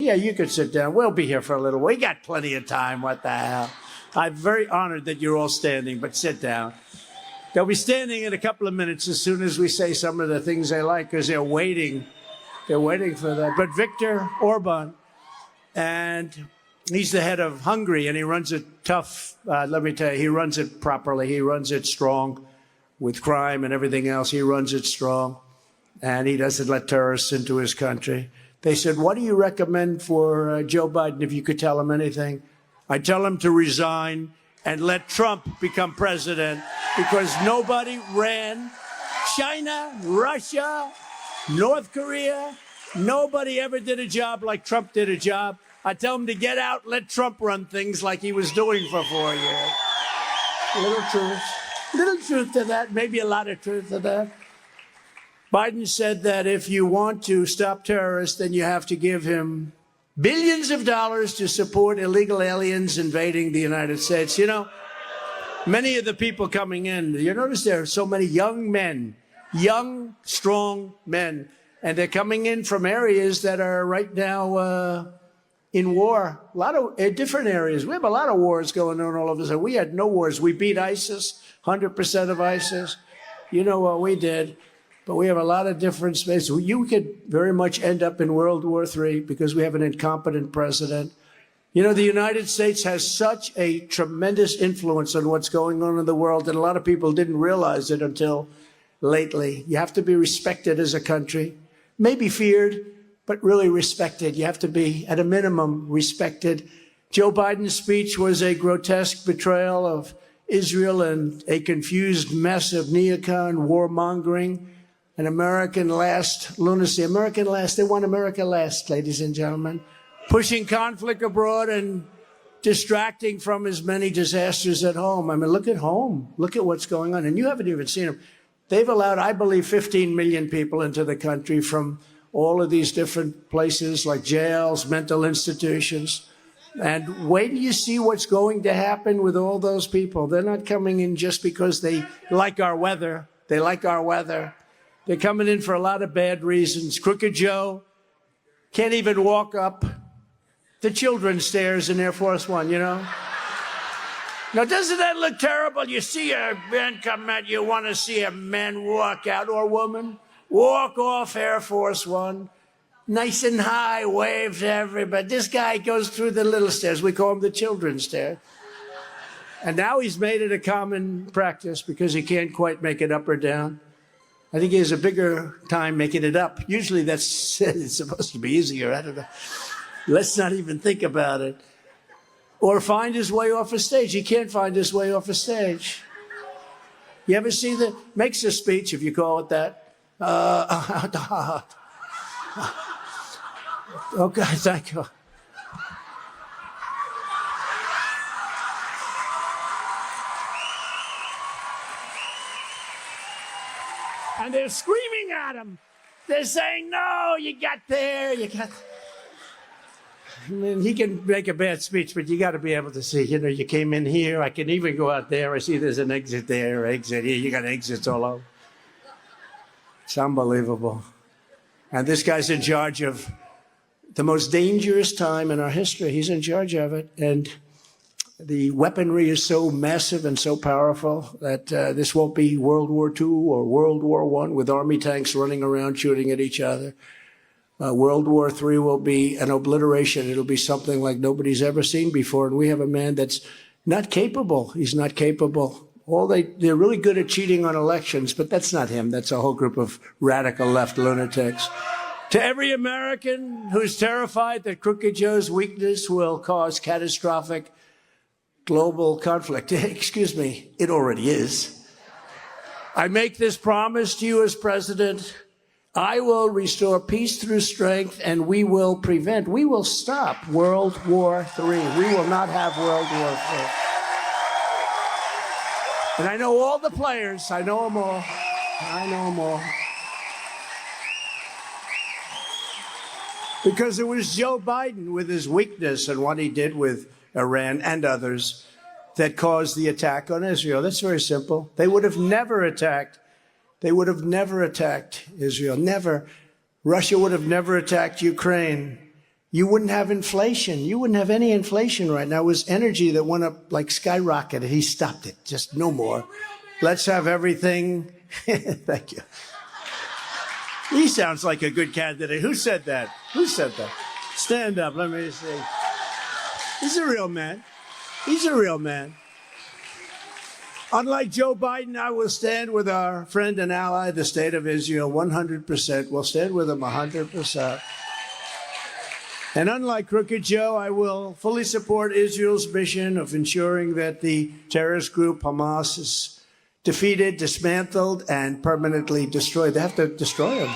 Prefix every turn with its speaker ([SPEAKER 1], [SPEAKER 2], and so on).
[SPEAKER 1] Yeah, you could sit down. We'll be here for a little while. We got plenty of time. What the hell? I'm very honored that you're all standing, but sit down. They'll be standing in a couple of minutes as soon as we say some of the things they like, because they're waiting. They're waiting for that. But Viktor Orban, and he's the head of Hungary, and he runs it tough. Let me tell you, he runs it properly. He runs it strong with crime and everything else. He runs it strong, and he doesn't let terrorists into his country. They said, what do you recommend for Joe Biden if you could tell him anything? I tell him to resign and let Trump become president, because nobody ran China, Russia, North Korea. Nobody ever did a job like Trump did a job. I tell him to get out, let Trump run things like he was doing for 4 years. Little truth to that, maybe a lot of truth to that. Biden said that if you want to stop terrorists, then you have to give him billions of dollars to support illegal aliens invading the United States. You know, many of the people coming in, you notice there are so many young men, young, strong men, and they're coming in from areas that are right now in war. A lot of different areas. We have a lot of wars going on all over. So we had no wars. We beat ISIS, 100% of ISIS. You know what we did. But we have a lot of different spaces. You could very much end up in World War III because we have an incompetent president. You know, the United States has such a tremendous influence on what's going on in the world, and a lot of people didn't realize it until lately. You have to be respected as a country, maybe feared, but really respected. You have to be, at a minimum, respected. Joe Biden's speech was a grotesque betrayal of Israel and a confused mess of neocon warmongering. An American last lunacy. American last. They want America last, ladies and gentlemen. Pushing conflict abroad and distracting from as many disasters at home. I mean, look at home. Look at what's going on. And you haven't even seen them. They've allowed, I believe, 15 million people into the country from all of these different places like jails, mental institutions. And wait till you see what's going to happen with all those people. They're not coming in just because they like our weather. They like our weather. They're coming in for a lot of bad reasons. Crooked Joe can't even walk up the children's stairs in Air Force One, you know? Now, doesn't that look terrible? You see a man come out, you want to see a man walk out, or a woman, walk off Air Force One, nice and high, wave to everybody. This guy goes through the little stairs. We call them the children's stairs. And now he's made it a common practice because he can't quite make it up or down. I think he has a bigger time making it up. Usually it's supposed to be easier. I don't know. Let's not even think about it. Or find his way off a stage. He can't find his way off a stage. You ever see makes a speech, if you call it that. Okay, thank you. And they're screaming at him. They're saying, no, you got there, you got... I mean, he can make a bad speech, but you got to be able to see, you know, you came in here, I can even go out there, I see there's an exit there, exit here, you got exits all over. It's unbelievable. And this guy's in charge of the most dangerous time in our history. He's in charge of it. And the weaponry is so massive and so powerful that this won't be World War II or World War I with army tanks running around shooting at each other. World War III will be an obliteration. It'll be something like nobody's ever seen before. And we have a man that's not capable. He's not capable. They're really good at cheating on elections, but that's not him. That's a whole group of radical left lunatics. To every American who's terrified that Crooked Joe's weakness will cause catastrophic global conflict. Excuse me, it already is. I make this promise to you as president. I will restore peace through strength, and we will stop World War III. We will not have World War III. And I know all the players. I know them all. I know them all. Because it was Joe Biden with his weakness and what he did with Iran and others that caused the attack on Israel. That's very simple. They would have never attacked. They would have never attacked Israel. Never. Russia would have never attacked Ukraine. you wouldn't have inflation. You wouldn't have any inflation right now. It was energy that went up like skyrocketed. He stopped it. Just no more. Let's have everything. Thank you. He sounds like a good candidate. Who said that? Who said that? Stand up. Let me see. He's a real man. He's a real man. Unlike Joe Biden, I will stand with our friend and ally, the state of Israel, 100%. We'll stand with them 100%. And unlike Crooked Joe, I will fully support Israel's mission of ensuring that the terrorist group Hamas is defeated, dismantled, and permanently destroyed. They have to destroy them.